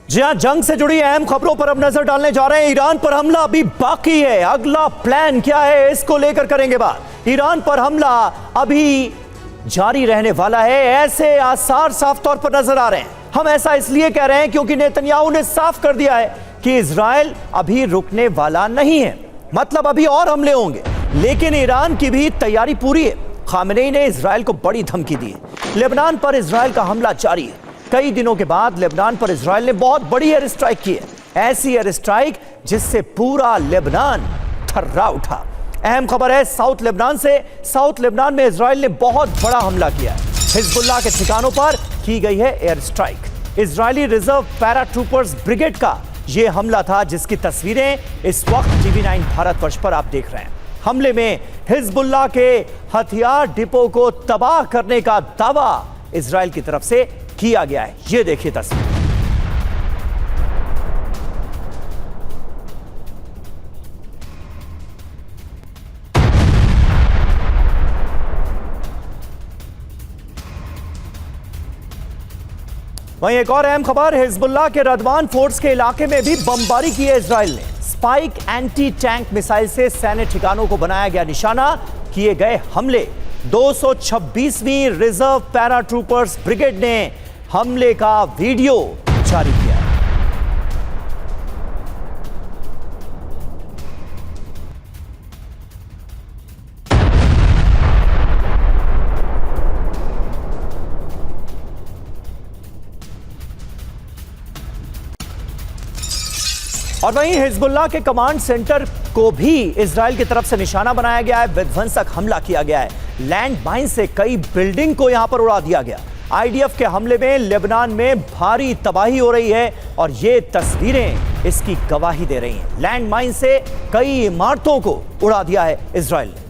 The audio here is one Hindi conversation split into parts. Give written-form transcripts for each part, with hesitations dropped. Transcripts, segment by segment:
जी हां, जंग से जुड़ी अहम खबरों पर अब नजर डालने जा रहे हैं। ईरान पर हमला अभी बाकी है। अगला प्लान क्या है, इसको लेकर करेंगे बात। ईरान पर हमला अभी जारी रहने वाला है, ऐसे आसार साफ तौर पर नजर आ रहे हैं। हम ऐसा इसलिए कह रहे हैं क्योंकि नेतन्याहू ने साफ कर दिया है कि इजराइल अभी रुकने वाला नहीं है, मतलब अभी और हमले होंगे। लेकिन ईरान की भी तैयारी पूरी है। खामेनेई ने इजराइल को बड़ी धमकी दी है। लेबनान पर इजराइल का हमला जारी है। कई दिनों के बाद लेबनान पर इजराइल ने बहुत बड़ी एयर स्ट्राइक की है, ऐसी एयर स्ट्राइक जिससे पूरा लेबनान थर्रा उठा। अहम खबर है साउथ लेबनान से। साउथ लेबनान में इजराइल ने बहुत बड़ा हमला किया है। हिजबुल्लाह के ठिकानों पर की गई है air strike. Israeli reserve para troopers brigade का यह हमला था, जिसकी तस्वीरें इस वक्त TV9 भारतवर्ष पर आप देख रहे हैं। हमले में हिजबुल्लाह के हथियार डिपो को तबाह करने का दावा इजराइल की तरफ से किया गया है। ये देखिए तस्वीर। वहीं एक और अहम खबर, हिजबुल्लाह के रदवान फोर्स के इलाके में भी बमबारी की है इजराइल ने। स्पाइक एंटी टैंक मिसाइल से सैन्य ठिकानों को बनाया गया निशाना। किए गए हमले। 226वीं रिजर्व पैरा ट्रूपर्स ब्रिगेड ने हमले का वीडियो जारी किया। और वहीं हिजबुल्लाह के कमांड सेंटर को भी इजराइल की तरफ से निशाना बनाया गया है। विध्वंसक हमला किया गया है। लैंड माइन से कई बिल्डिंग को यहां पर उड़ा दिया गया। आईडीएफ के हमले में लेबनान में भारी तबाही हो रही है और ये तस्वीरें इसकी गवाही दे रही हैं। लैंड माइन से कई इमारतों को उड़ा दिया है इजराइल ने।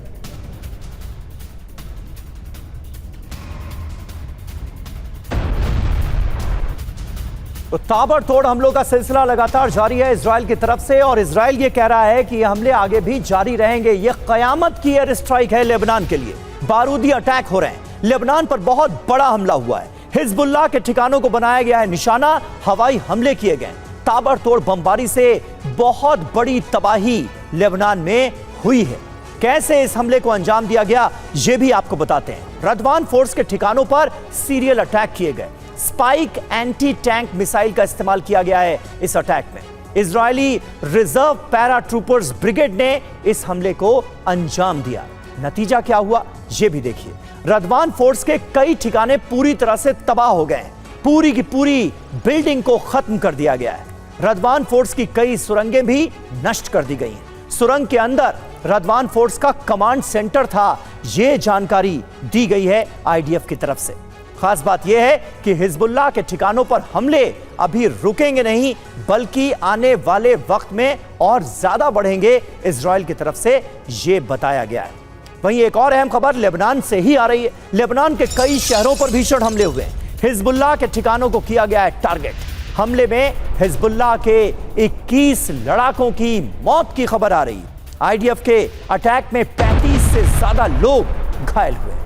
तो ताबड़तोड़ हमलों का सिलसिला लगातार जारी है इजराइल की तरफ से, और इजराइल ये कह रहा है कि ये हमले आगे भी जारी रहेंगे। ये कयामत की एयर स्ट्राइक है लेबनान के लिए। बारूदी अटैक हो रहे हैं। लेबनान पर बहुत बड़ा हमला हुआ है। हिजबुल्लाह के ठिकानों को बनाया गया है निशाना। हवाई हमले किए गए। ताबड़तोड़ बमबारी से बहुत बड़ी तबाही लेबनान में हुई है। कैसे इस हमले को अंजाम दिया गया, ये भी आपको बताते हैं। रदवान फोर्स के ठिकानों पर सीरियल अटैक किए गए। स्पाइक एंटी टैंक मिसाइल का इस्तेमाल किया गया है इस अटैक में। Israeli reserve para troopers brigade ने इस हमले को अंजाम दिया। नतीजा क्या हुआ, यह भी देखिए। रदवान फोर्स के कई ठिकाने पूरी तरह से तबाह हो गए। पूरी की पूरी बिल्डिंग को खत्म कर दिया गया है। रदवान फोर्स की कई सुरंगें भी नष्ट कर दी गई हैं। सुरंग के अंदर रदवान फोर्स का कमांड सेंटर था, यह जानकारी दी गई है आईडीएफ की तरफ से। खास बात यह है कि हिजबुल्लाह के ठिकानों पर हमले अभी रुकेंगे नहीं, बल्कि आने वाले वक्त में और ज्यादा बढ़ेंगे, इजराइल की तरफ से यह बताया गया है। वहीं एक और अहम खबर लेबनान से ही आ रही है। लेबनान के कई शहरों पर भीषण हमले हुए। हिजबुल्लाह के ठिकानों को किया गया है टारगेट। हमले में हिजबुल्लाह के 21 लड़ाकों की मौत की खबर आ रही। आईडीएफ के अटैक में 35 से ज्यादा लोग घायल हुए।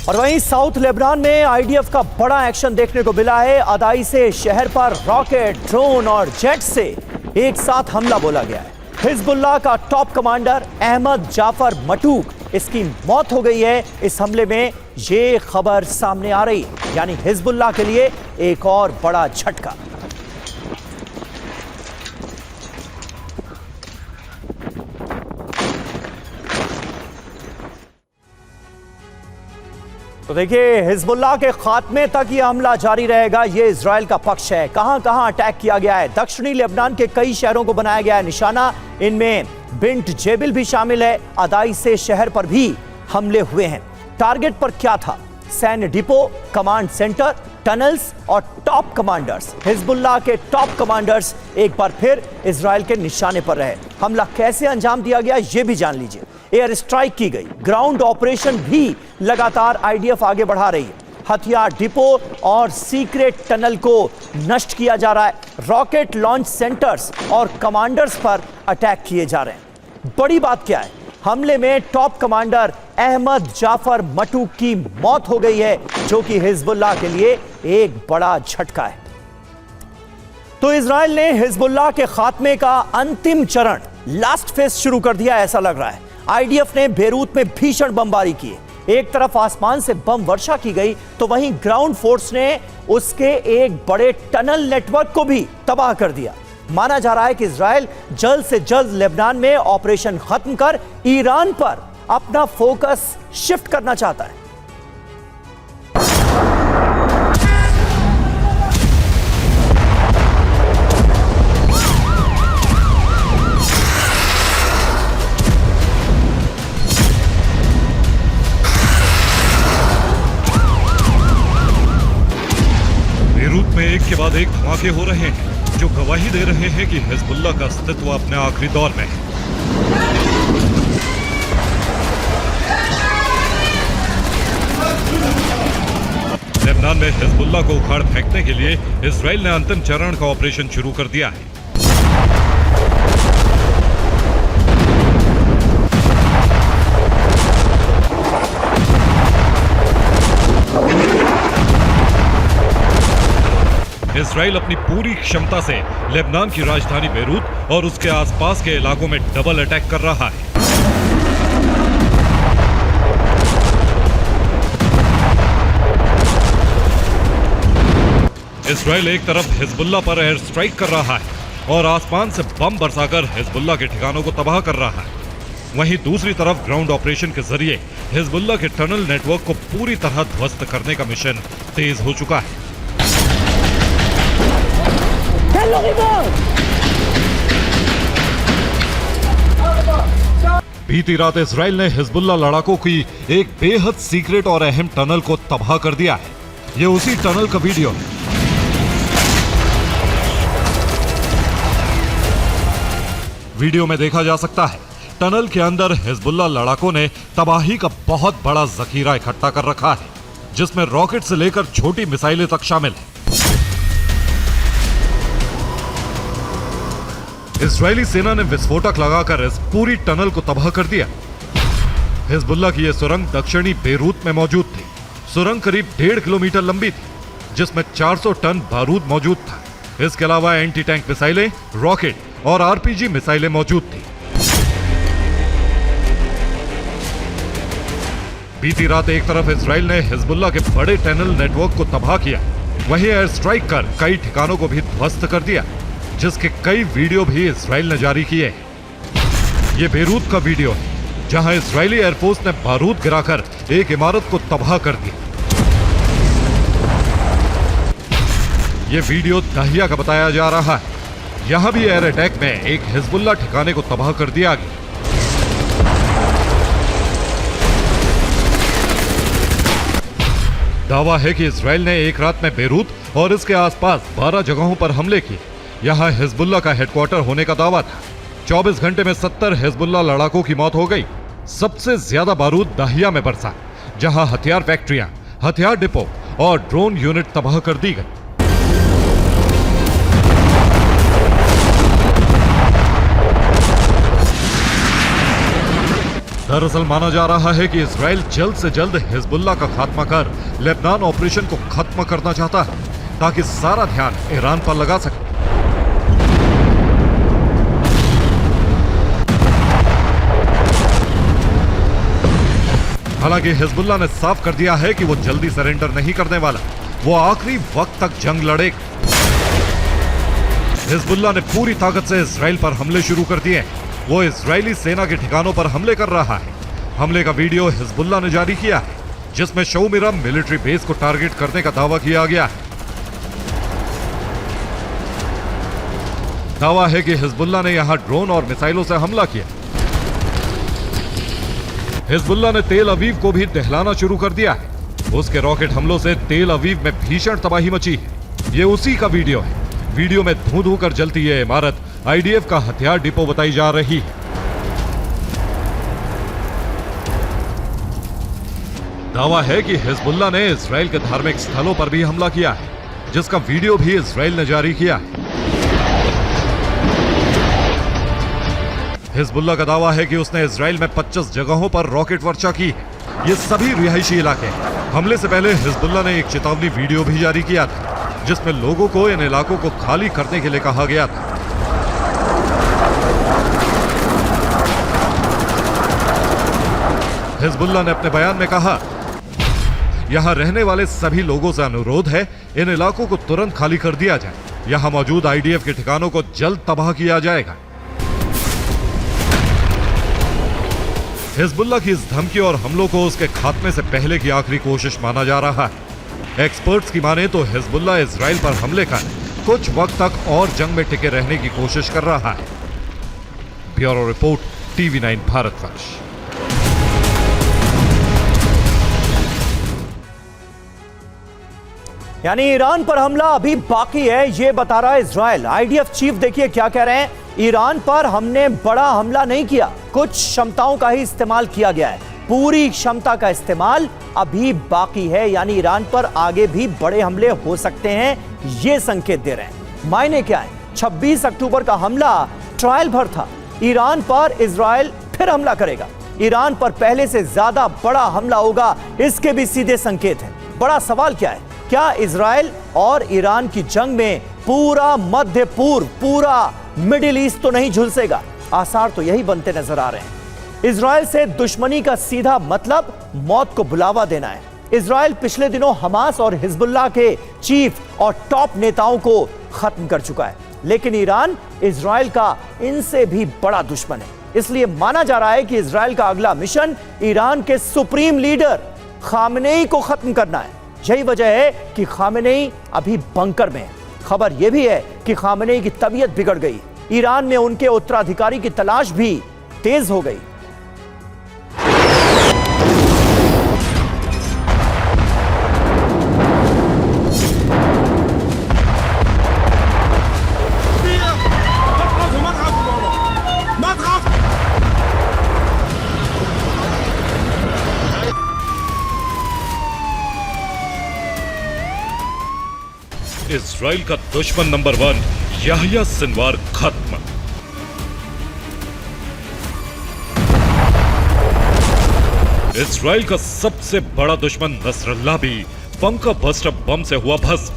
और वहीं साउथ लेबनान में आईडीएफ का बड़ा एक्शन देखने को मिला है। अदाई से शहर पर रॉकेट, ड्रोन और जेट से एक साथ हमला बोला गया है। हिजबुल्लाह का टॉप कमांडर अहमद जाफर मटूक, इसकी मौत हो गई है इस हमले में। ये खबर सामने आ रही है, यानी हिजबुल्लाह के लिए एक और बड़ा झटका। तो देखिए, हिजबुल्लाह के खात्मे तक यह हमला जारी रहेगा, यह इजराइल का पक्ष है। कहां कहां अटैक किया गया है। दक्षिणी लेबनान के कई शहरों को बनाया गया है निशाना। इनमें बिंट जेबिल भी शामिल है। अदाई से शहर पर भी हमले हुए हैं। टारगेट पर क्या था? सैन्य डिपो, कमांड सेंटर, टनल्स और टॉप कमांडर्स। हिजबुल्लाह के टॉप कमांडर्स एक बार फिर इजराइल के निशाने पर रहे। हमला कैसे अंजाम दिया गया, यह भी जान लीजिए। एयर स्ट्राइक की गई। ग्राउंड ऑपरेशन भी लगातार आईडीएफ आगे बढ़ा रही है। हथियार डिपो और सीक्रेट टनल को नष्ट किया जा रहा है। रॉकेट लॉन्च सेंटर्स और कमांडर्स पर अटैक किए जा रहे हैं। बड़ी बात क्या है, हमले में टॉप कमांडर अहमद जाफर मटूक की मौत हो गई है, जो कि हिजबुल्लाह के लिए एक बड़ा झटका है। तो इजराइल ने हिजबुल्लाह के खात्मे का अंतिम चरण, लास्ट फेज शुरू कर दिया ऐसा लग रहा है। आईडीएफ ने बेरूत में भीषण बमबारी की। एक तरफ आसमान से बम वर्षा की गई, तो वहीं ग्राउंड फोर्स ने उसके एक बड़े टनल नेटवर्क को भी तबाह कर दिया। माना जा रहा है कि इजराइल जल्द से जल्द लेबनान में ऑपरेशन खत्म कर ईरान पर अपना फोकस शिफ्ट करना चाहता है। बेरूत में एक के बाद एक धमाके हो रहे हैं, जो गवाही दे रहे हैं कि हिजबुल्लाह का अस्तित्व अपने आखिरी दौर में है। लेबनान में हिजबुल्लाह को उखाड़ फेंकने के लिए इजराइल ने अंतिम चरण का ऑपरेशन शुरू कर दिया है। इजराइल अपनी पूरी क्षमता से लेबनान की राजधानी बेरूत और उसके आसपास के इलाकों में डबल अटैक कर रहा है। इजराइल एक तरफ हिजबुल्लाह पर एयर स्ट्राइक कर रहा है और आसमान से बम बरसाकर हिजबुल्लाह के ठिकानों को तबाह कर रहा है। वहीं दूसरी तरफ ग्राउंड ऑपरेशन के जरिए हिजबुल्लाह के टनल नेटवर्क को पूरी तरह ध्वस्त करने का मिशन तेज हो चुका है। बीती रात इजराइल ने हिजबुल्लाह लड़ाकों की एक बेहद सीक्रेट और अहम टनल को तबाह कर दिया है। ये उसी टनल का वीडियो है। वीडियो में देखा जा सकता है टनल के अंदर हिजबुल्लाह लड़ाकों ने तबाही का बहुत बड़ा जखीरा इकट्ठा कर रखा है, जिसमें रॉकेट से लेकर छोटी मिसाइलें तक शामिल है। इजरायली सेना ने विस्फोटक लगाकर इस पूरी टनल को तबाह कर दिया। हिजबुल्लाह की यह सुरंग दक्षिणी बेरूत में मौजूद थी। सुरंग करीब 1.5 किलोमीटर लंबी थी, जिसमें 400 टन बारूद मौजूद था। इसके अलावा एंटी टैंक मिसाइलें, रॉकेट और आरपीजी मिसाइलें मौजूद थी। बीती रात एक तरफ इजराइल ने हिजबुल्लाह के बड़े टनल नेटवर्क को तबाह किया, वहीं एयर स्ट्राइक कर कई ठिकानों को भी ध्वस्त कर दिया, जिसके कई वीडियो भी इजराइल ने जारी किए हैं। ये बेरूत का वीडियो है, जहां इजरायली एयरफोर्स ने बारूद गिराकर एक इमारत को तबाह कर दिया। ये वीडियो दहिया का बताया जा रहा है। यहां भी एयर अटैक में एक हिजबुल्लाह ठिकाने को तबाह कर दिया गया। दावा है कि इजराइल ने एक रात में बेरूत और इसके आसपास 12 जगहों पर हमले किए। यहां हिजबुल्लाह का हेडक्वार्टर होने का दावा था। 24 घंटे में 70 हिजबुल्लाह लड़ाकों की मौत हो गई। सबसे ज्यादा बारूद दहिया में बरसा, जहां हथियार फैक्ट्रियां, हथियार डिपो और ड्रोन यूनिट तबाह कर दी गई। दरअसल माना जा रहा है कि इजराइल जल्द से जल्द हिजबुल्लाह का खात्मा कर लेबनान ऑपरेशन को खत्म करना चाहता है, ताकि सारा ध्यान ईरान पर लगा सके। हालांकि हिजबुल्लाह ने साफ कर दिया है कि वो जल्दी सरेंडर नहीं करने वाला, वो आखिरी वक्त तक जंग लड़ेगा। हिजबुल्लाह ने पूरी ताकत से इजराइल पर हमले शुरू कर दिए। वो इजरायली सेना के ठिकानों पर हमले कर रहा है। हमले का वीडियो हिजबुल्लाह ने जारी किया है, जिसमें शौमिरा मिलिट्री बेस को टारगेट करने का दावा किया गया है। दावा है कि हिजबुल्लाह ने यहां ड्रोन और मिसाइलों से हमला किया। हिजबुल्लाह ने तेल अवीव को भी दहलाना शुरू कर दिया है। उसके रॉकेट हमलों से तेल अवीव में भीषण तबाही मची है। ये उसी का वीडियो है। वीडियो में धूं धूं कर जलती ये इमारत आईडीएफ का हथियार डिपो बताई जा रही है। दावा है कि हिजबुल्लाह ने इजराइल के धार्मिक स्थलों पर भी हमला किया है, जिसका वीडियो भी इजराइल ने जारी किया है। हिजबुल्ला का दावा है कि उसने इजराइल में 25 जगहों पर रॉकेट वर्षा की। ये सभी रिहायशी इलाके हैं। हमले से पहले हिजबुल्ला ने एक चेतावनी वीडियो भी जारी किया था, जिसमें लोगों को इन इलाकों को खाली करने के लिए कहा गया था। हिजबुल्ला ने अपने बयान में कहा, यहां रहने वाले सभी लोगों से अनुरोध है, इन इलाकों को तुरंत खाली कर दिया जाए। यहां मौजूद आईडीएफ के ठिकानों को जल्द तबाह किया जाएगा। हिजबुल्ला की इस धमकी और हमलों को उसके खात्मे से पहले की आखिरी कोशिश माना जा रहा है। एक्सपर्ट्स की माने तो हिजबुल्ला इजराइल पर हमले कर कुछ वक्त तक और जंग में टिके रहने की कोशिश कर रहा है। Bureau report, TV9 Bharatvarsh. यानी ईरान पर हमला अभी बाकी है, यह बता रहा है इजराइल। आईडीएफ चीफ देखिए क्या कह रहे हैं, ईरान पर हमने बड़ा हमला नहीं किया, कुछ क्षमताओं का ही इस्तेमाल किया गया है, पूरी क्षमता का इस्तेमाल अभी बाकी है। यानी ईरान पर आगे भी बड़े हमले हो सकते हैं, ये संकेत दे रहे हैं। मायने क्या है, 26 अक्टूबर का हमला ट्रायल भर था। ईरान पर इजराइल फिर हमला करेगा, ईरान पर पहले से ज्यादा बड़ा हमला होगा, इसके भी सीधे संकेत हैं। बड़ा सवाल क्या है, क्या इजराइल और ईरान की जंग में पूरा मध्य पूर्व, पूरा मिडिल ईस्ट तो नहीं झुलसेगा? आसार तो यही बनते नजर आ रहे हैं। इजराइल से दुश्मनी का सीधा मतलब मौत को बुलावा देना है। इजराइल पिछले दिनों हमास और हिजबुल्लाह के चीफ और टॉप नेताओं को खत्म कर चुका है, लेकिन ईरान इजराइल का इनसे भी बड़ा दुश्मन है। इसलिए माना जा रहा है कि इजराइल का अगला मिशन ईरान के सुप्रीम लीडर खामेनेई को खत्म करना है। यही वजह है कि खामेनेई अभी बंकर में है। खबर यह भी है कि खामेनेई की तबीयत बिगड़ गई, ईरान में उनके उत्तराधिकारी की तलाश भी तेज हो गई। इजराइल का दुश्मन नंबर 1 याह्या सिनवार खत्म। इजराइल का सबसे बड़ा दुश्मन नसरल्लाह भी बंकर बस्टर बम से हुआ भस्म।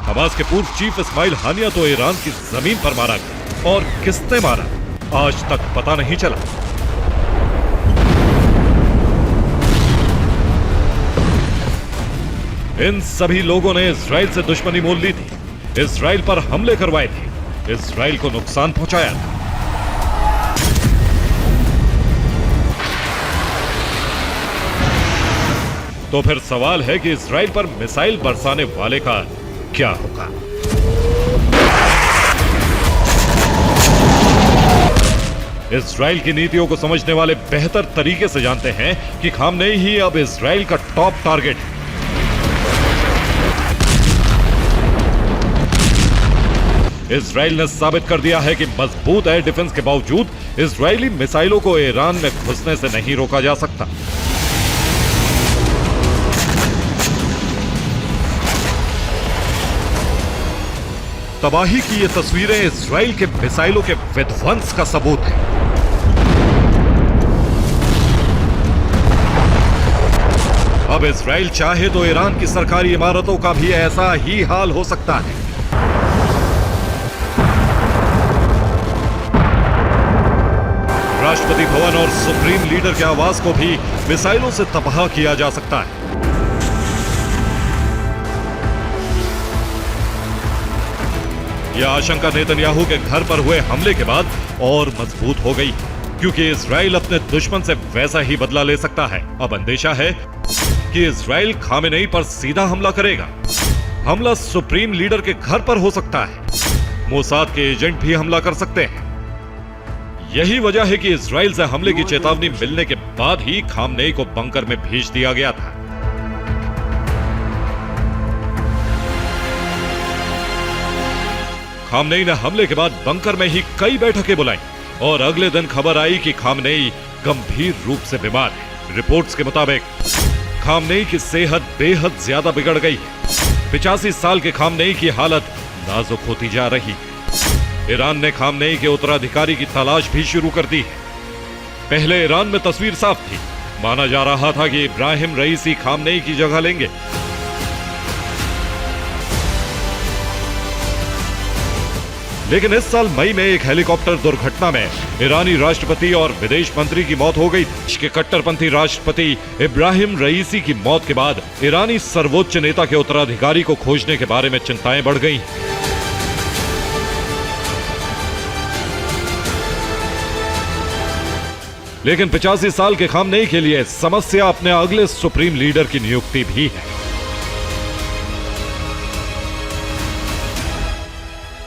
हमास के पूर्व चीफ इस्माइल हानिया तो ईरान की जमीन पर मारा गया, और किसने मारा आज तक पता नहीं चला। इन सभी लोगों ने इजराइल से दुश्मनी मोल ली थी, इजराइल पर हमले करवाए थे, इजराइल को नुकसान पहुंचाया था। तो फिर सवाल है कि इजराइल पर मिसाइल बरसाने वाले का क्या होगा? इजराइल की नीतियों को समझने वाले बेहतर तरीके से जानते हैं कि खामेनेई ही अब इजराइल का टॉप टारगेट है। इजराइल ने साबित कर दिया है कि मजबूत एयर डिफेंस के बावजूद इजरायली मिसाइलों को ईरान में घुसने से नहीं रोका जा सकता। तबाही की ये तस्वीरें इजराइल के मिसाइलों के विध्वंस का सबूत है। अब इजराइल चाहे तो ईरान की सरकारी इमारतों का भी ऐसा ही हाल हो सकता है। राष्ट्रपति भवन और सुप्रीम लीडर के आवास को भी मिसाइलों से तबाह किया जा सकता है। यह आशंका नेतन्याहू के घर पर हुए हमले के बाद और मजबूत हो गई, क्योंकि इजराइल अपने दुश्मन से वैसा ही बदला ले सकता है। अब अंदेशा है कि इजराइल खामेनेई पर सीधा हमला करेगा। हमला सुप्रीम लीडर के घर पर हो सकता है, मोसाद के एजेंट भी हमला कर सकते हैं। यही वजह है कि इजराइल से हमले की चेतावनी मिलने के बाद ही खामेनेई को बंकर में भेज दिया गया था। खामेनेई ने हमले के बाद बंकर में ही कई बैठकें बुलाई और अगले दिन खबर आई कि खामेनेई गंभीर रूप से बीमार है। रिपोर्ट्स के मुताबिक खामेनेई की सेहत बेहद ज्यादा बिगड़ गई है। 85 साल के खामेनेई की हालत नाजुक होती जा रही है। ईरान ने खामनेई के उत्तराधिकारी की तलाश भी शुरू कर दी है। पहले ईरान में तस्वीर साफ थी, माना जा रहा था कि इब्राहिम रईसी खामनेई की जगह लेंगे। लेकिन इस साल मई में एक हेलीकॉप्टर दुर्घटना में ईरानी राष्ट्रपति और विदेश मंत्री की मौत हो गई। देश के कट्टरपंथी राष्ट्रपति इब्राहिम रईसी की मौत के बाद ईरानी सर्वोच्च नेता के उत्तराधिकारी को खोजने के बारे में चिंताएं बढ़ गईं। लेकिन 85 साल के खामनेई के लिए समस्या अपने अगले सुप्रीम लीडर की नियुक्ति भी है।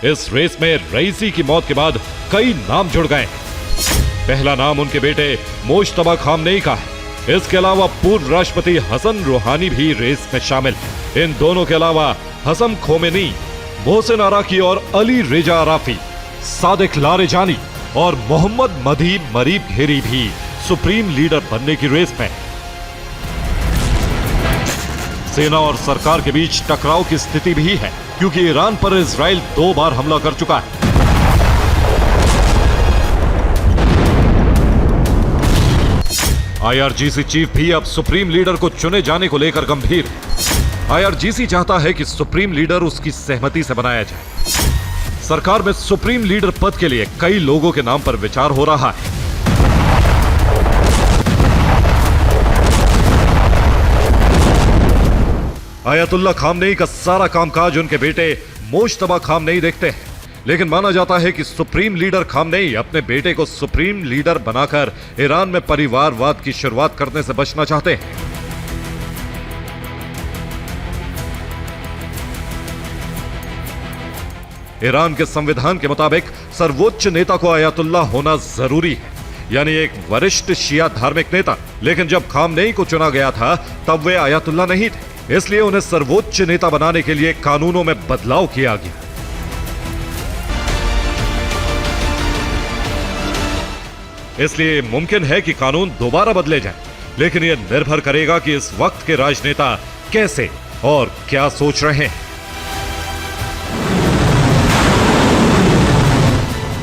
इस रेस में रईसी की मौत के बाद कई नाम जुड़ गए। पहला नाम उनके बेटे मोज्तबा खामनेई का है। इसके अलावा पूर्व राष्ट्रपति हसन रूहानी भी रेस में शामिल है। इन दोनों के अलावा हसन खोमेनी, मोहसिन अराकी और अली रेजा अराफी, सादिक लारेजानी और मोहम्मद मधी मरीब घेरी भी सुप्रीम लीडर बनने की रेस में। सेना और सरकार के बीच टकराव की स्थिति भी है, क्योंकि ईरान पर इजराइल 2 बार हमला कर चुका है। आईआरजीसी चीफ भी अब सुप्रीम लीडर को चुने जाने को लेकर गंभीर है। आईआरजीसी चाहता है कि सुप्रीम लीडर उसकी सहमति से बनाया जाए। सरकार में सुप्रीम लीडर पद के लिए कई लोगों के नाम पर विचार हो रहा है। आयतुल्ला खामनेई का सारा कामकाज उनके बेटे मोज्तबा खामनेई देखते हैं, लेकिन माना जाता है कि सुप्रीम लीडर खामनेई अपने बेटे को सुप्रीम लीडर बनाकर ईरान में परिवारवाद की शुरुआत करने से बचना चाहते हैं। ईरान के संविधान के मुताबिक सर्वोच्च नेता को आयतुल्ला होना जरूरी है, यानी एक वरिष्ठ शिया धार्मिक नेता। लेकिन जब खामनेई को चुना गया था तब वे आयतुल्ला नहीं थे, इसलिए उन्हें सर्वोच्च नेता बनाने के लिए कानूनों में बदलाव किया गया। इसलिए मुमकिन है कि कानून दोबारा बदले जाएं, लेकिन यह निर्भर करेगा कि इस वक्त के राजनेता कैसे और क्या सोच रहे हैं।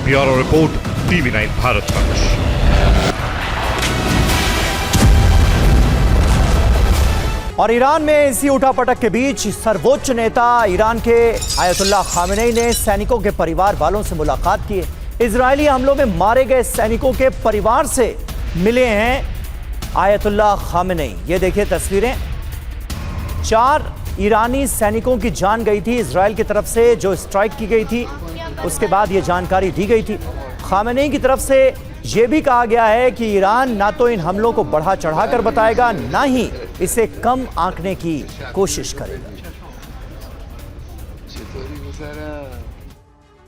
ब्यूरो रिपोर्ट, TV9 भारत वर्ष। और ईरान में इसी उठापटक के बीच सर्वोच्च नेता ईरान के आयतुल्ला खामेनेई ने सैनिकों के परिवार वालों से मुलाकात की है। इजरायली हमलों में मारे गए सैनिकों के परिवार से मिले हैं आयतुल्ला खामेनेई। ये देखिए तस्वीरें। 4 ईरानी सैनिकों की जान गई थी इजरायल की तरफ से, जो स्ट्राइक की गई थी उसके बाद ये जानकारी दी गई थी। खामेनेई की तरफ से यह भी कहा गया है कि ईरान ना तो इन हमलों को बढ़ा चढ़ाकर बताएगा, ना ही इसे कम आंकने की कोशिश करेगा।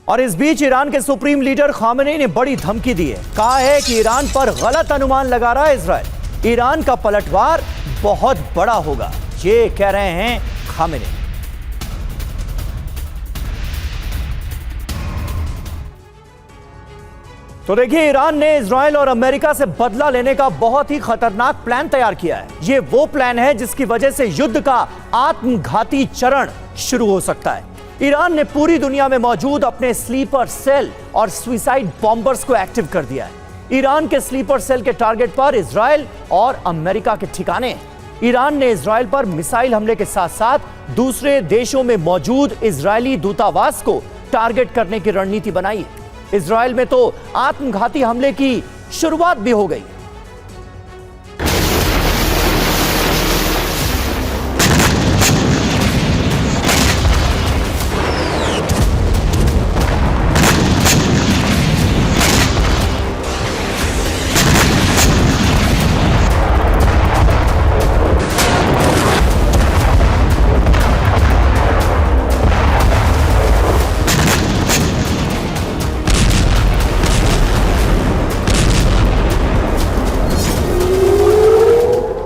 और इस बीच ईरान के सुप्रीम लीडर खामेनेई ने बड़ी धमकी दी है। कहा है कि ईरान पर गलत अनुमान लगा रहा है इजरायल। ईरान का पलटवार बहुत बड़ा होगा, ये कह रहे हैं खामेनेई। तो देखिए, ईरान ने इजरायल और अमेरिका से बदला लेने का बहुत ही खतरनाक प्लान तैयार किया है। ये वो प्लान है जिसकी वजह से युद्ध का आत्मघाती चरण शुरू हो सकता है। ईरान ने पूरी दुनिया में मौजूद अपने स्लीपर सेल और सुसाइड बॉम्बर्स को एक्टिव कर दिया है। ईरान के स्लीपर सेल के टारगेट पर इजरायल और अमेरिका के ठिकाने हैं। ईरान ने इजरायल पर मिसाइल हमले के साथ साथ दूसरे देशों में मौजूद इजरायली दूतावास को टारगेट करने की रणनीति बनाई है। इजरायल में तो आत्मघाती हमले की शुरुआत भी हो गई।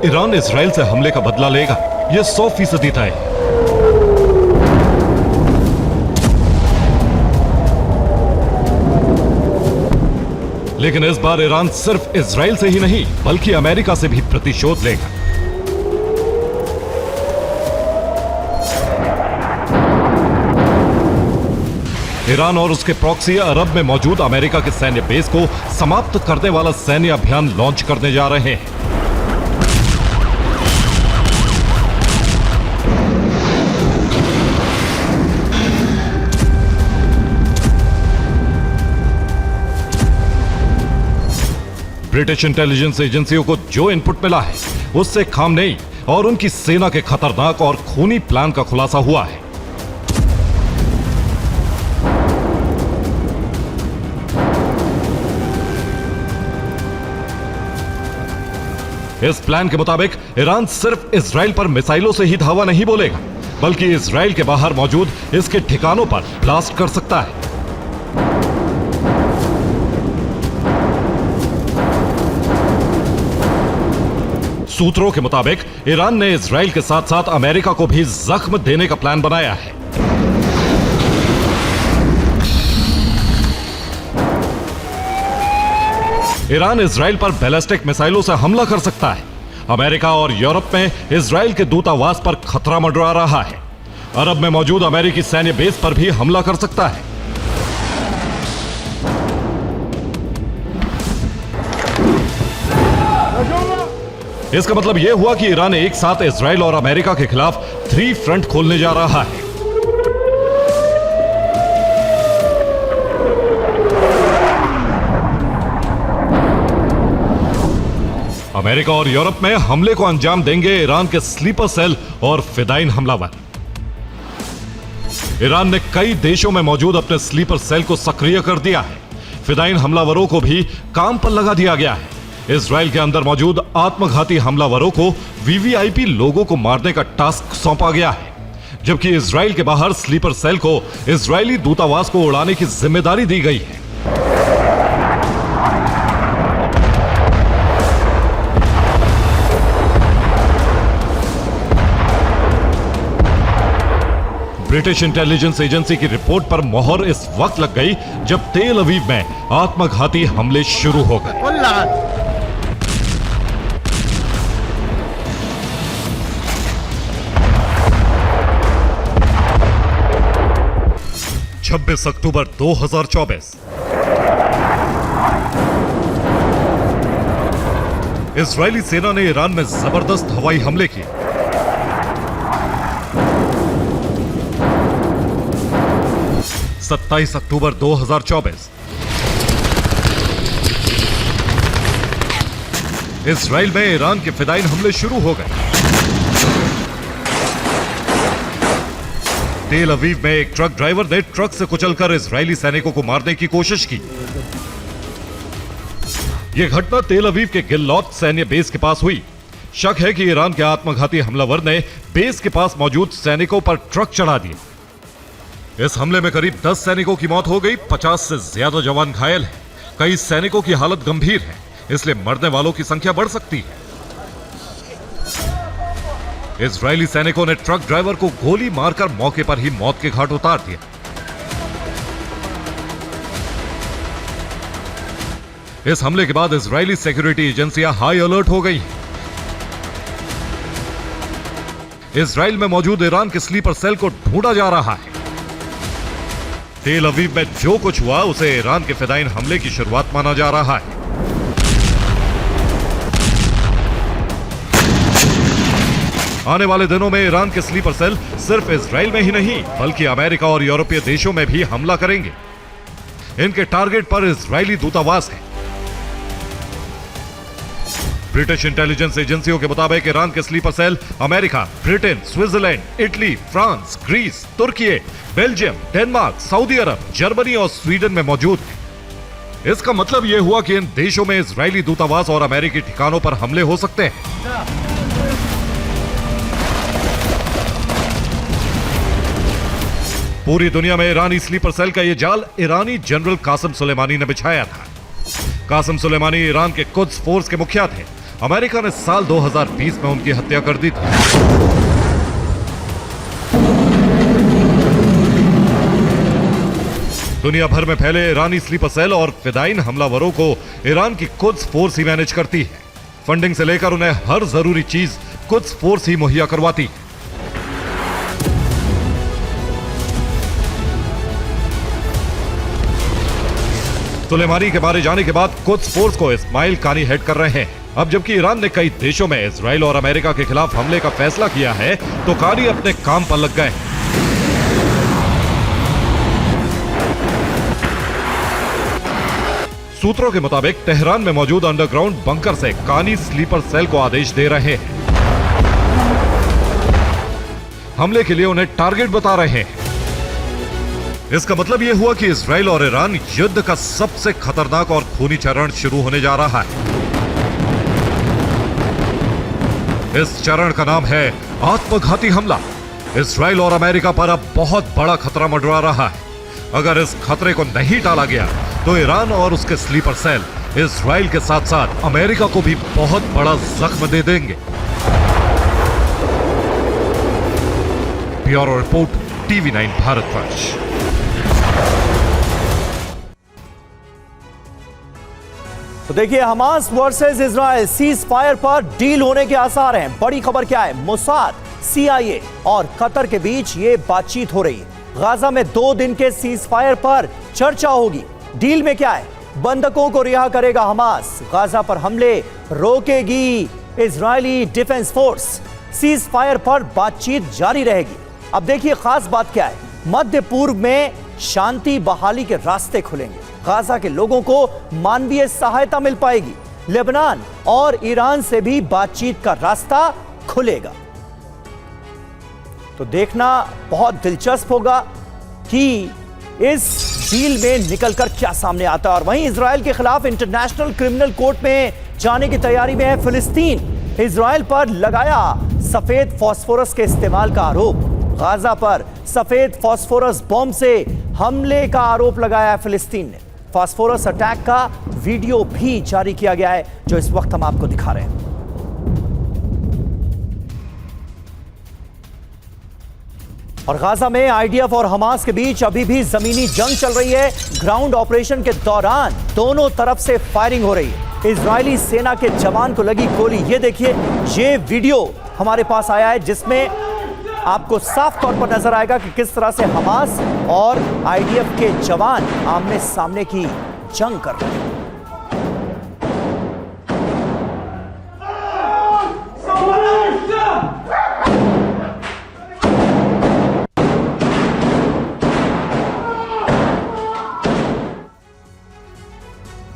ईरान इजराइल से हमले का बदला लेगा, यह 100% तय है। लेकिन इस बार ईरान सिर्फ इजराइल से ही नहीं बल्कि अमेरिका से भी प्रतिशोध लेगा। ईरान और उसके प्रॉक्सी अरब में मौजूद अमेरिका के सैन्य बेस को समाप्त करने वाला सैन्य अभियान लॉन्च करने जा रहे हैं। ब्रिटिश इंटेलिजेंस एजेंसियों को जो इनपुट मिला है उससे खामनेई और उनकी सेना के खतरनाक और खूनी प्लान का खुलासा हुआ है। इस प्लान के मुताबिक ईरान सिर्फ इजराइल पर मिसाइलों से ही धावा नहीं बोलेगा, बल्कि इजराइल के बाहर मौजूद इसके ठिकानों पर ब्लास्ट कर सकता है। सूत्रों के मुताबिक ईरान ने इजराइल के साथ साथ अमेरिका को भी जख्म देने का प्लान बनाया है। ईरान इजराइल पर बैलिस्टिक मिसाइलों से हमला कर सकता है। अमेरिका और यूरोप में इजराइल के दूतावास पर खतरा मंडरा रहा है। अरब में मौजूद अमेरिकी सैन्य बेस पर भी हमला कर सकता है। इसका मतलब यह हुआ कि ईरान एक साथ इजराइल और अमेरिका के खिलाफ 3 फ्रंट खोलने जा रहा है। अमेरिका और यूरोप में हमले को अंजाम देंगे ईरान के स्लीपर सेल और फिदाइन हमलावर। ईरान ने कई देशों में मौजूद अपने स्लीपर सेल को सक्रिय कर दिया है। फिदाइन हमलावरों को भी काम पर लगा दिया गया है। इजराइल के अंदर मौजूद आत्मघाती हमलावरों को वीवीआईपी लोगों को मारने का टास्क सौंपा गया है, जबकि इजराइल के बाहर स्लीपर सेल को इजरायली दूतावास को उड़ाने की जिम्मेदारी दी गई है। ब्रिटिश इंटेलिजेंस एजेंसी की रिपोर्ट पर मोहर इस वक्त लग गई जब तेल अवीव में आत्मघाती हमले शुरू हो गए। 26 अक्टूबर 2024 इजरायली सेना ने ईरान में जबरदस्त हवाई हमले किए। सत्ताईस अक्टूबर 2024 इजराइल में ईरान के फिदाइन हमले शुरू हो गए। तेल अवीव में एक ट्रक ड्राइवर ने ट्रक से कुचलकर इजरायली सैनिकों को मारने की कोशिश की। यह घटना तेल अवीव के गिल्लॉत सैन्य बेस के पास हुई। शक है कि ईरान के आत्मघाती हमलावर ने बेस के पास मौजूद सैनिकों पर ट्रक चढ़ा दिए। इस हमले में करीब 10 सैनिकों की मौत हो गई, 50 से ज्यादा जवान घायल हैं। कई सैनिकों की हालत गंभीर है, इसलिए मरने वालों की संख्या बढ़ सकती है। इजरायली सैनिकों ने ट्रक ड्राइवर को गोली मारकर मौके पर ही मौत के घाट उतार दिया। इस हमले के बाद इजरायली सिक्योरिटी एजेंसियां हाई अलर्ट हो गई हैं। इजराइल में मौजूद ईरान के स्लीपर सेल को ढूंढा जा रहा है। तेल अवीव में जो कुछ हुआ उसे ईरान के फिदाइन हमले की शुरुआत माना जा रहा है। आने वाले दिनों में ईरान के स्लीपर सेल सिर्फ इजराइल में ही नहीं बल्कि अमेरिका और यूरोपीय देशों में भी हमला करेंगे। इनके टारगेट पर इजरायली दूतावास है। ब्रिटिश इंटेलिजेंस एजेंसियों के मुताबिक ईरान के sleeper cell America, Britain, Switzerland, Italy, France, Greece, तुर्की, बेल्जियम, डेनमार्क, सऊदी अरब, जर्मनी और स्वीडन में मौजूद है। इसका मतलब यह हुआ कि इन देशों में इजरायली दूतावास और अमेरिकी ठिकानों पर हमले हो सकते हैं। पूरी दुनिया में ईरानी स्लीपर सेल का यह जाल ईरानी जनरल कासिम सुलेमानी ने बिछाया था। कासिम सुलेमानी ईरान के कुद्स फोर्स के मुखिया थे। अमेरिका ने साल 2020 में उनकी हत्या कर दी थी। दुनिया भर में फैले ईरानी स्लीपर सेल और फिदाइन हमलावरों को ईरान की कुद्स फोर्स ही मैनेज करती है। फंडिंग से लेकर उन्हें हर जरूरी चीज कुद्स फोर्स ही मुहैया करवाती है। सुलेमानी के मारे जाने के बाद कुछ फोर्स को इस्माइल कानी हेड कर रहे हैं। अब जबकि ईरान ने कई देशों में इजराइल और अमेरिका के खिलाफ हमले का फैसला किया है, तो कानी अपने काम पर लग गए। सूत्रों के मुताबिक तेहरान में मौजूद अंडरग्राउंड बंकर से कानी स्लीपर सेल को आदेश दे रहे हैं। हमले के लिए उन्हें टारगेट बता रहे हैं। इसका मतलब यह हुआ कि इजराइल और ईरान युद्ध का सबसे खतरनाक और खूनी चरण शुरू होने जा रहा है। इस चरण का नाम है आत्मघाती हमला। इजराइल और अमेरिका पर अब बहुत बड़ा खतरा मंडरा रहा है। अगर इस खतरे को नहीं टाला गया तो ईरान और उसके स्लीपर सेल इजराइल के साथ साथ अमेरिका को भी बहुत बड़ा जख्म दे देंगे। Bureau report, TV9 Bharatvarsh. तो देखिए, Hamas versus Israel cease fire पर डील होने के आसार हैं। बड़ी खबर क्या है? मोसाद, CIA और कतर के बीच ये बातचीत हो रही है। गाजा में 2 दिन के सीज फायर पर चर्चा होगी। डील में क्या है? बंधकों को रिहा करेगा हमास, गाजा पर हमले रोकेगी Israeli defence force, ceasefire पर बातचीत जारी रहेगी। अब देखिए, खास बात क्या है? मध्य पूर्व में शांति बहाली के रास्ते खुलेंगे। गाजा के लोगों को मानवीय सहायता मिल पाएगी। लेबनान और ईरान से भी बातचीत का रास्ता खुलेगा। तो देखना बहुत दिलचस्प होगा कि इस डील में निकलकर क्या सामने आता है। और वहीं इजराइल के खिलाफ इंटरनेशनल क्रिमिनल कोर्ट में जाने की तैयारी में है फिलिस्तीन। इजराइल पर लगाया सफेद फास्फोरस के इस्तेमाल का आरोप। गाजा पर सफेद फास्फोरस बॉम्ब से हमले का आरोप लगाया है फिलिस्तीन ने। फास्फोरस अटैक का वीडियो भी जारी किया गया है, जो इस वक्त हम आपको दिखा रहे हैं। और गाजा में IDF और हमास के बीच अभी भी जमीनी जंग चल रही है। ग्राउंड ऑपरेशन के दौरान दोनों तरफ से फायरिंग हो रही है। इजरायली सेना के जवान को लगी गोली। ये देखिए, ये वीडियो हमारे पास आया है, जिसमें आपको साफ तौर पर नजर आएगा कि किस तरह से हमास और IDF के जवान आमने सामने की जंग कर रहे हैं।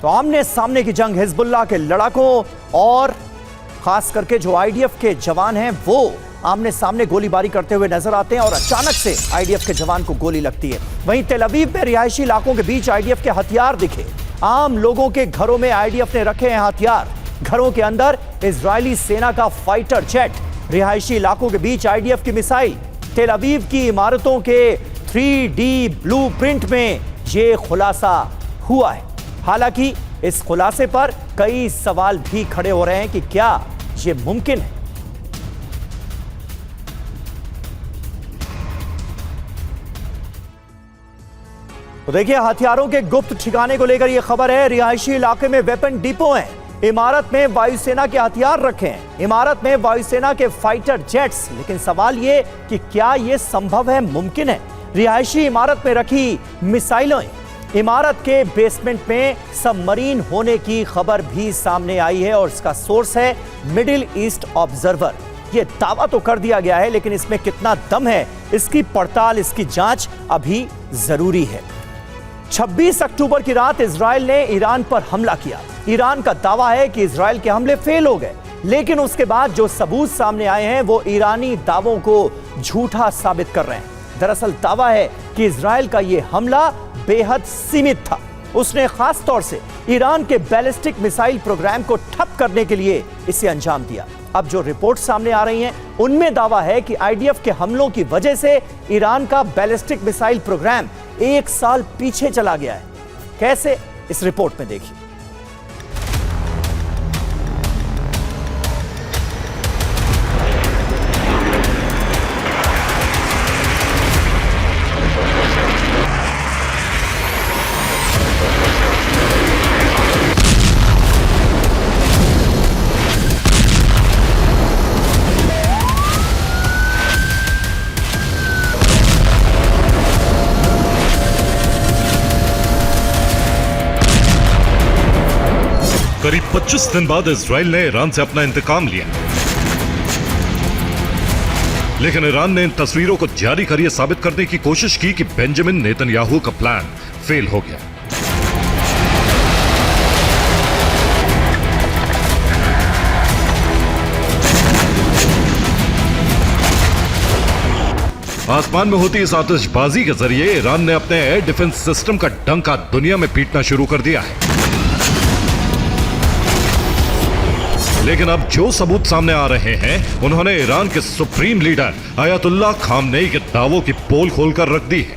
तो आमने सामने की जंग हिजबुल्लाह के लड़ाकों और खास करके जो IDF के जवान हैं, वो आमने सामने गोलीबारी करते हुए नजर आते हैं और अचानक से IDF के जवान को गोली लगती है। वहीं तेल अवीव में रिहायशी इलाकों के बीच IDF के हथियार दिखे। आम लोगों के घरों में IDF ने रखे हैं हथियार। घरों के अंदर इजरायली सेना का फाइटर जेट, रिहायशी इलाकों के बीच IDF की मिसाइल। तेल अवीव की इमारतों के 3D ब्लूप्रिंट में ये खुलासा हुआ है। हालांकि इस खुलासे पर कई सवाल भी खड़े हो रहे हैं कि क्या ये मुमकिन है। तो देखिए, हथियारों के गुप्त ठिकाने को लेकर यह खबर है। रिहायशी इलाके में वेपन डिपो हैं। इमारत में वायुसेना के हथियार रखे हैं। इमारत में वायुसेना के फाइटर जेट्स। लेकिन सवाल ये कि क्या यह संभव है, मुमकिन है? रिहायशी इमारत में रखी मिसाइलें। इमारत के बेसमेंट में सबमरीन होने की खबर भी सामने आई है और इसका सोर्स है मिडिल ईस्ट ऑब्जर्वर। यह दावा तो कर दिया गया है, लेकिन इसमें कितना दम है, इसकी पड़ताल, इसकी जांच अभी जरूरी है। 26 अक्टूबर की रात इजराइल ने ईरान पर हमला किया। ईरान का दावा है कि इजराइल के हमले फेल हो गए, लेकिन उसके बाद जो सबूत सामने आए हैं वो ईरानी दावों को झूठा साबित कर रहे हैं। दरअसल दावा है कि इजराइल का यह हमला बेहद सीमित था। उसने खास तौर से ईरान के बैलिस्टिक मिसाइल प्रोग्राम को ठप करने के लिए इसे अंजाम दिया। अब जो रिपोर्ट सामने आ रही हैं, उनमें दावा है कि IDF के हमलों की वजह से ईरान का बैलिस्टिक मिसाइल प्रोग्राम 1 साल पीछे चला गया है। कैसे? इस रिपोर्ट में देखिए। करीब 25 दिन बाद इजराइल ने ईरान से अपना इंतकाम लिया, लेकिन ईरान ने इन तस्वीरों को जारी कर यह साबित करने की कोशिश की कि बेंजामिन नेतन्याहू का प्लान फेल हो गया। आसमान में होती इस आतिशबाजी के जरिए ईरान ने अपने एयर डिफेंस सिस्टम का डंका दुनिया में पीटना शुरू कर दिया है। लेकिन अब जो सबूत सामने आ रहे हैं, उन्होंने ईरान के सुप्रीम लीडर अयतुल्लाह खामनेई के दावों की पोल खोलकर रख दी है।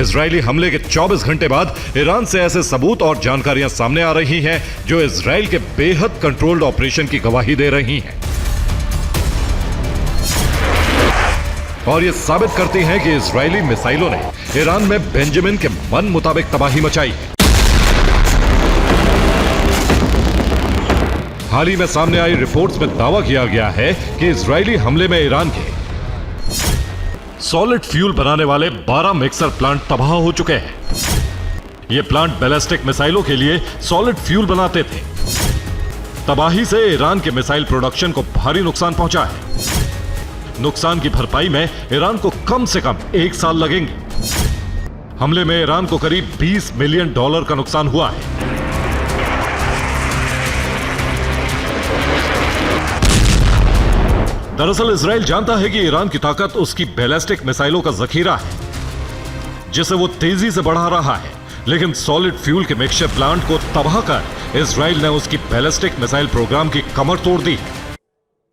इजरायली हमले के 24 घंटे बाद ईरान से ऐसे सबूत और जानकारियां सामने आ रही हैं जो इजराइल के बेहद कंट्रोल्ड ऑपरेशन की गवाही दे रही हैं और ये साबित करती हैं कि इजरायली मिसाइलों ने ईरान में बेंजामिन के मन मुताबिक तबाही मचाई है। हाल ही में सामने आई रिपोर्ट्स में दावा किया गया है कि इजरायली हमले में ईरान के सॉलिड फ्यूल बनाने वाले 12 मिक्सर प्लांट तबाह हो चुके हैं। ये प्लांट बैलिस्टिक मिसाइलों के लिए सॉलिड फ्यूल बनाते थे। तबाही से ईरान के मिसाइल प्रोडक्शन को भारी नुकसान पहुंचा है। नुकसान की भरपाई में ईरान को कम से कम 1 साल लगेंगे। हमले में ईरान को करीब $20 मिलियन का नुकसान हुआ है। दरअसल इजराइल जानता है कि ईरान की ताकत उसकी बैलिस्टिक मिसाइलों का जखीरा है, जिसे वो तेजी से बढ़ा रहा है। लेकिन सॉलिड फ्यूल के मिक्सचर प्लांट को तबाह कर इजराइल ने उसकी बैलिस्टिक मिसाइल प्रोग्राम की कमर तोड़ दी।